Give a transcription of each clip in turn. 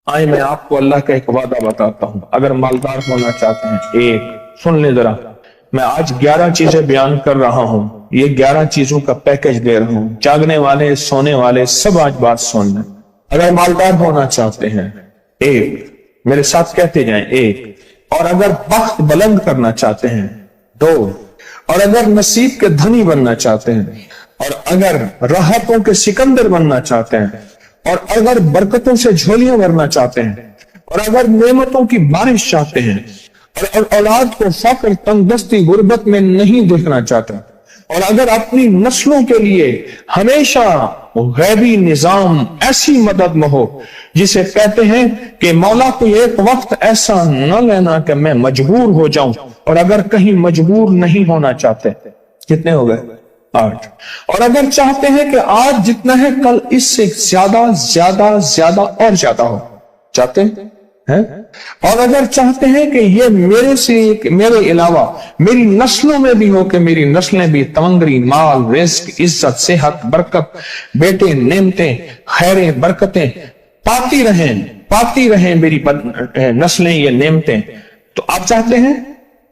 آئے میں آپ کو اللہ کا ایک وعدہ بتاتا ہوں، اگر مالدار ہونا چاہتے ہیں، ایک سن لیں ذرا، میں آج 11 چیزیں بیان کر رہا ہوں، یہ 11 چیزوں کا پیکج دے رہا ہوں، جاگنے والے سونے والے سب آج بات سن لیں۔ اگر مالدار ہونا چاہتے ہیں، ایک، میرے ساتھ کہتے جائیں، ایک، اور اگر بخت بلند کرنا چاہتے ہیں، دو، اور اگر نصیب کے دھنی بننا چاہتے ہیں، اور اگر راحتوں کے سکندر بننا چاہتے ہیں، اور اگر برکتوں سے جھولیاں بھرنا چاہتے ہیں، اور اگر نعمتوں کی بارش چاہتے ہیں، اور اولاد کو فقر، تنگ دستی، غربت میں نہیں دیکھنا چاہتے، اور اگر اپنی نسلوں کے لیے ہمیشہ غیبی نظام ایسی مدد میں ہو جسے کہتے ہیں کہ مولا کو ایک وقت ایسا نہ لینا کہ میں مجبور ہو جاؤں، اور اگر کہیں مجبور نہیں ہونا چاہتے، کتنے ہو گئے؟ 8۔ اور اگر چاہتے ہیں کہ آج جتنا ہے کل اس سے زیادہ زیادہ زیادہ اور زیادہ ہو، چاہتے ہیں؟ اور اگر چاہتے ہیں کہ یہ میرے علاوہ میری نسلوں میں بھی ہو، کہ میری نسلیں بھی تمنگری، مال، رزق، عزت، صحت، برکت، بیٹے، نعمتیں، خیریں، برکتیں پاتی رہیں میری نسلیں یہ نعمتیں، تو آپ چاہتے ہیں؟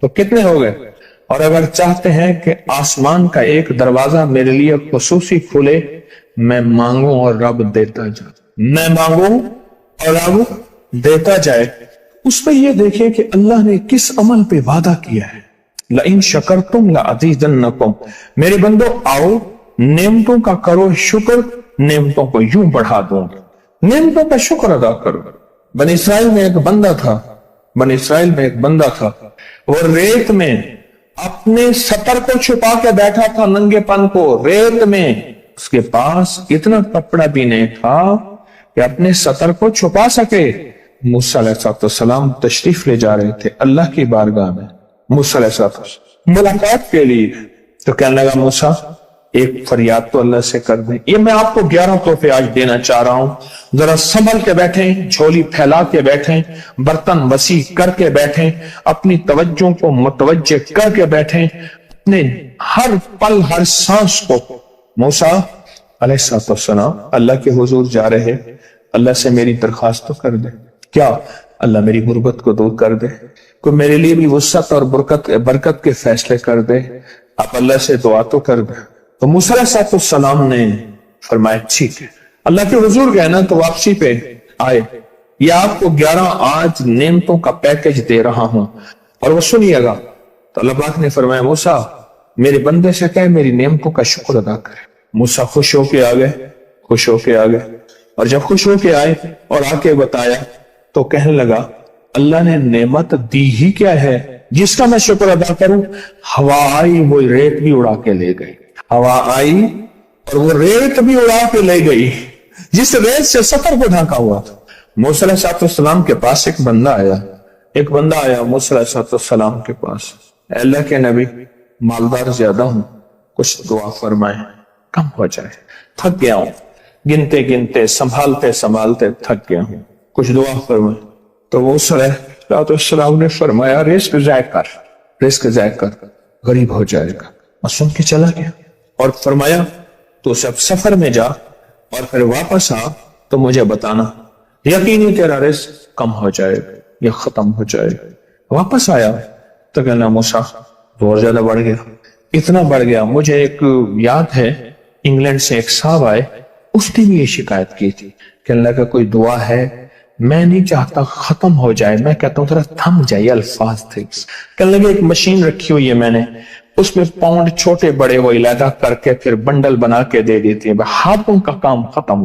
تو کتنے ہو گئے؟ اور اگر چاہتے ہیں کہ آسمان کا ایک دروازہ میرے لیے خصوصی کھلے، میں مانگوں اور رب دیتا جائے، میں مانگوں اور رب دیتا جائے، اس پہ یہ دیکھیں کہ اللہ نے کس عمل پہ وعدہ کیا ہے۔ لَإِن شَكَرْتُمْ لَأَزِيدَنَّكُمْ، میرے بندو آؤ نعمتوں کا کرو شکر، نعمتوں کو یوں بڑھا دوں، نعمتوں کا شکر ادا کرو۔ بنی اسرائیل میں ایک بندہ تھا، وہ ریت میں اپنے سطر کو چھپا کے بیٹھا تھا، ننگے پن کو ریت میں، اس کے پاس اتنا کپڑا بھی نہیں تھا کہ اپنے سطر کو چھپا سکے۔ موسیٰ علیہ السلام تشریف لے جا رہے تھے اللہ کی بارگاہ میں، موسیٰ علیہ السلام ملاقات کے لیے، تو کہنے لگا موسیٰ ایک فریاد تو اللہ سے کر دیں۔ یہ میں آپ کو 11 تحفے آج دینا چاہ رہا ہوں، ذرا سنبھل کے بیٹھیں، جھولی پھیلا کے بیٹھیں، برتن وسیع کر کے بیٹھیں، اپنی توجہ کو متوجہ کر کے بیٹھیں، اپنے ہر پل ہر سانس کو۔ موسیٰ علیہ السلام اللہ کے حضور جا رہے، اللہ سے میری درخواست تو کر دے، کیا اللہ میری غربت کو دور کر دے، کوئی میرے لیے بھی وسعت اور برکت کے فیصلے کر دے، آپ اللہ سے دعا تو کر دے۔ تو موسیٰ علیہ السلام نے فرمایا ٹھیک ہے، اللہ کے حضور گئے نا تو واپسی پہ آئے، یہ آپ کو 11 آج نعمتوں کا پیکج دے رہا ہوں، اور وہ سنیے گا۔ تو اللہ پاک نے فرمایا موسیٰ میرے بندے سے کہے میری نعمتوں کا شکر ادا کرے۔ موسیٰ خوش ہو کے آ گئے، اور جب خوش ہو کے آئے اور آ کے بتایا تو کہنے لگا اللہ نے نعمت دی ہی کیا ہے جس کا میں شکر ادا کروں؟ ہوا آئی وہ ریت بھی اڑا کے لے گئی، ہوا آئی اور وہ ریت بھی اڑا کے لے گئی جس ریت سے سطر کو ڈھانکا ہوا تھا۔ موسیٰ علیہ السلام کے پاس ایک بندہ آیا موسیٰ علیہ السلام کے پاس، اے اللہ کے نبی مالدار زیادہ ہوں، کچھ دعا فرمائیں کم ہو جائے، تھک گیا ہوں، گنتے سنبھالتے تھک گیا ہوں، کچھ دعا فرمائیں۔ تو موسیٰ علیہ السلام نے فرمایا رزق ضائع کر غریب ہو جائے گا، اور سن کے چلا گیا، اور فرمایا تو سب سفر میں جا اور پھر واپس آ تو مجھے بتانا، یقینی تیرا رزق کم ہو جائے گا یا ختم ہو جائے گا۔ واپس آیا تو کہنا موسیٰ بہت زیادہ بڑھ گیا، اتنا بڑھ گیا، مجھے ایک یاد ہے انگلینڈ سے ایک صاحب آئے، اس نے بھی یہ شکایت کی تھی کہ اللہ کا کوئی دعا ہے، میں نہیں چاہتا ختم ہو جائے، میں کہتا ہوں ذرا تھم جائے الفاظ تھے۔ کہنے لگے ایک مشین رکھی ہوئی ہے میں نے، اس میں پاؤنڈ چھوٹے بڑے وہ علیحدہ کر کے پھر بنڈل بنا کے دے دیتی ہے، ہاتھوں کا کام ختم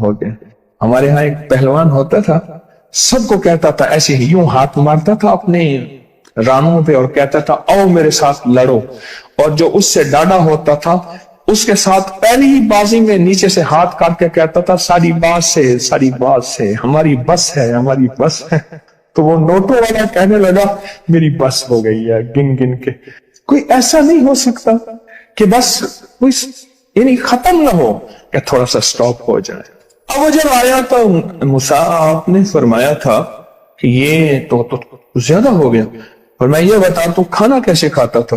ہو گیا۔ ہمارے ہاں ایک پہلوان ہوتا تھا، سب کو کہتا تھا ایسے ہی، یوں ہاتھ مارتا تھا اپنے رانوں پہ اور کہتا تھا آؤ میرے ساتھ لڑو، اور جو اس سے ڈاڈا ہوتا تھا اس کے ساتھ پہلی ہی بازی میں نیچے سے ہاتھ کاٹ کے کہتا تھا ساری بات سے ہماری بس ہے۔ تو وہ نوٹوں والا کہنے لگا میری بس ہو گئی ہے، گن کے کوئی ایسا نہیں ہو سکتا کہ بس کوئی یعنی ختم نہ ہو، کہ تھوڑا سا سٹاپ ہو جائے۔ اب وہ جب آیا تو موسیٰ آپ نے فرمایا تھا کہ یہ تو زیادہ ہو گیا، اور میں یہ بتا تو کھانا کیسے کھاتا تھا؟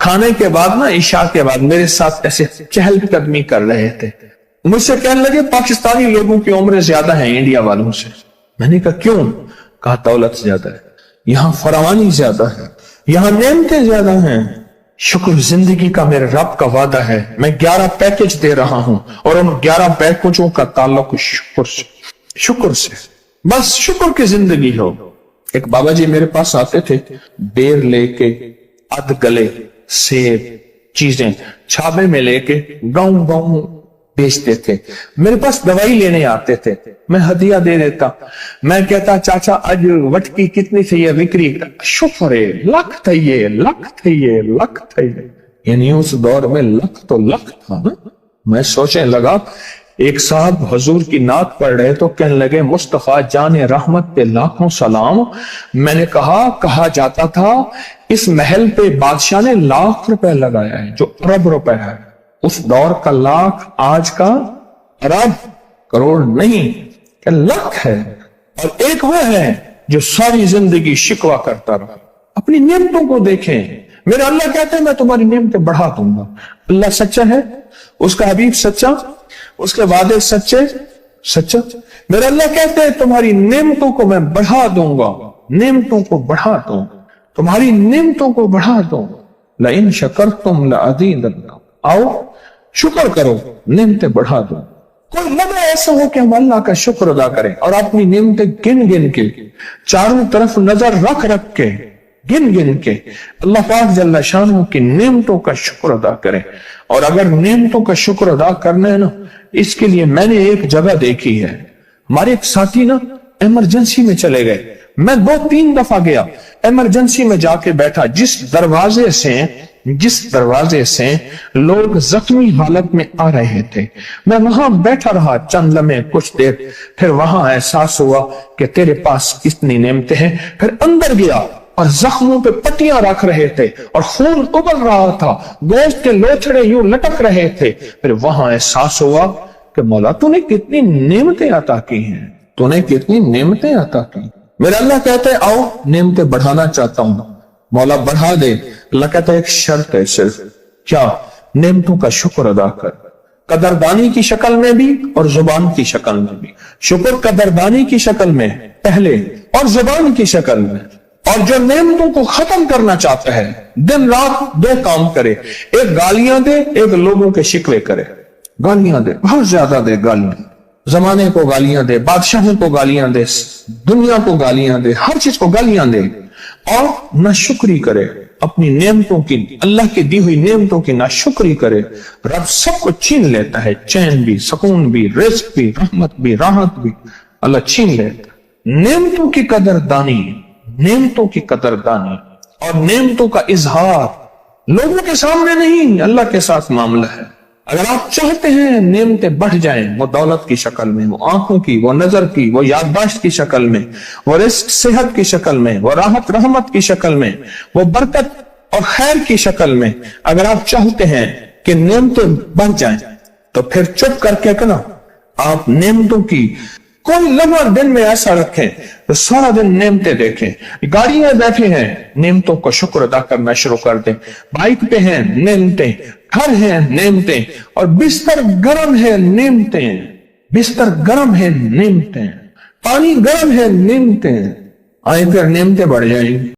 کھانے کے بعد نا عشاء کے بعد میرے ساتھ ایسے چہل قدمی کر رہے تھے. مجھ سے کہنے لگے پاکستانی لوگوں کی عمریں زیادہ ہیں انڈیا والوں سے. میں نے کہا کیوں؟ کہا دولت زیادہ ہے, یہاں فراوانی زیادہ ہے, یہاں نعمتیں زیادہ ہیں. شکر زندگی کا میرے رب کا وعدہ ہے, میں 11 پیکج دے رہا ہوں اور ان 11 پیکجوں کا تعلق شکر سے. بس شکر کی زندگی ہو. ایک بابا جی میرے پاس آتے تھے, بیر لے کے, اد گلے سیب چیزیں چھابے میں لے کے گاؤں گاؤں بیچتے تھے. میرے پاس دوائی لینے آتے تھے, میں ہدیہ دے دیتا. میں کہتا چاچا آج وٹکی کتنی تھی وکری؟ شکر ہے, لکھ تھے, لکھ تھے, لکھ تھے. یعنی اس دور میں لکھ تو لکھ تھا. میں سوچنے لگا, ایک صاحب حضور کی نعت پڑھ رہے تو کہنے لگے مصطفیٰ جان رحمت پہ لاکھوں سلام. میں نے کہا جاتا تھا اس محل پہ بادشاہ نے لاکھ روپے لگایا ہے, جو ارب روپے ہے. اس دور کا لاکھ آج کا ارب کروڑ نہیں کہ لاکھ ہے. اور ایک وہ ہے جو ساری زندگی شکوا کرتا رہا. اپنی نعمتوں کو دیکھیں. میرا اللہ کہتا ہے میں تمہاری نعمتیں بڑھا دوں گا. اللہ سچا ہے, اس کا حبیب سچا, اس کے وعدے سچا. میرا اللہ کہتے ہیں تمہاری نعمتوں کو میں بڑھا دوں گا, نعمتوں کو بڑھا دوں, تمہاری نعمتوں کو بڑھا دوں. لئن شکرتم لأزیدنکم, آؤ شکر کرو, نعمتیں بڑھا دوں. کوئی لمحہ ایسا ہو کہ ہم اللہ کا شکر ادا کریں اور اپنی نعمتیں گن گن کے, چاروں طرف نظر رکھ کے, گن گن کے اللہ پاک جل شانہ کی نعمتوں کا شکر ادا کریں. اور اگر نعمتوں کا شکر ادا کرنا ہے نا, اس کے لیے میں نے ایک جگہ دیکھی ہے. ہمارے ایک ساتھی نا ایمرجنسی میں چلے گئے, میں 2-3 دفعہ گیا, ایمرجنسی میں جا کے بیٹھا. جس دروازے سے لوگ زخمی حالت میں آ رہے تھے, میں وہاں بیٹھا رہا چند لمحے, کچھ دیر. پھر وہاں احساس ہوا کہ تیرے پاس کتنی نعمتیں ہیں. پھر اندر گیا اور زخموں پہ پٹیاں رکھ رہے تھے اور خون ابل رہا تھا, گوشت کے لوتھڑے یوں لٹک رہے تھے. پھر وہاں احساس ہوا کہ مولا تو نے کتنی نعمتیں عطا کی ہیں, تو نے کتنی نعمتیں عطا کی. میرا اللہ کہتا ہے آؤ نعمتیں بڑھانا چاہتا ہوں, مولا بڑھا دے. اللہ کہتا ہے ایک شرط ہے صرف, کیا؟ نعمتوں کا شکر ادا کر, قدردانی کی شکل میں بھی اور زبان کی شکل میں بھی. شکر قدردانی کی شکل میں پہلے اور زبان کی شکل میں. اور جو نعمتوں کو ختم کرنا چاہتا ہے دن رات 2 کام کرے, ایک گالیاں دے, ایک لوگوں کے شکوے کرے. گالیاں دے, بہت زیادہ دے گالیاں, زمانے کو گالیاں دے, بادشاہوں کو گالیاں دے, دنیا کو گالیاں دے, ہر چیز کو گالیاں دے. اور ناشکری کرے اپنی نعمتوں کی, اللہ کی دی ہوئی نعمتوں کی ناشکری کرے. رب سب کو چھین لیتا ہے, چین بھی, سکون بھی, رزق بھی, رحمت بھی, راحت بھی, اللہ چھین لیتا ہے. نعمتوں کی قدردانی, نعمتوں کی قدردانی اور نعمتوں کا اظہار لوگوں کے سامنے نہیں, اللہ کے ساتھ معاملہ ہے. اگر آپ چاہتے ہیں نعمتیں بڑھ جائیں, وہ دولت کی شکل میں, وہ آنکھوں کی, وہ نظر کی, وہ یادداشت کی شکل میں, وہ رزق صحت کی شکل میں, وہ راحت رحمت کی شکل میں, وہ برکت اور خیر کی شکل میں, اگر آپ چاہتے ہیں کہ نعمتیں بڑھ جائیں تو پھر چپ کر کے کنا آپ نعمتوں کی کوئی لمحہ دن میں ایسا رکھیں تو سارا دن نعمتیں دیکھیں. گاڑی میں بیٹھے ہیں, نعمتوں کو شکر ادا کرنا شروع کر دیں. بائک پہ ہیں, نعمتیں. گھر ہیں, نعمتیں. اور بستر گرم ہے, نعمتیں. بستر گرم ہے, نعمتیں. پانی گرم ہے, نعمتیں. آئیں پھر نعمتیں بڑھ جائیں گی.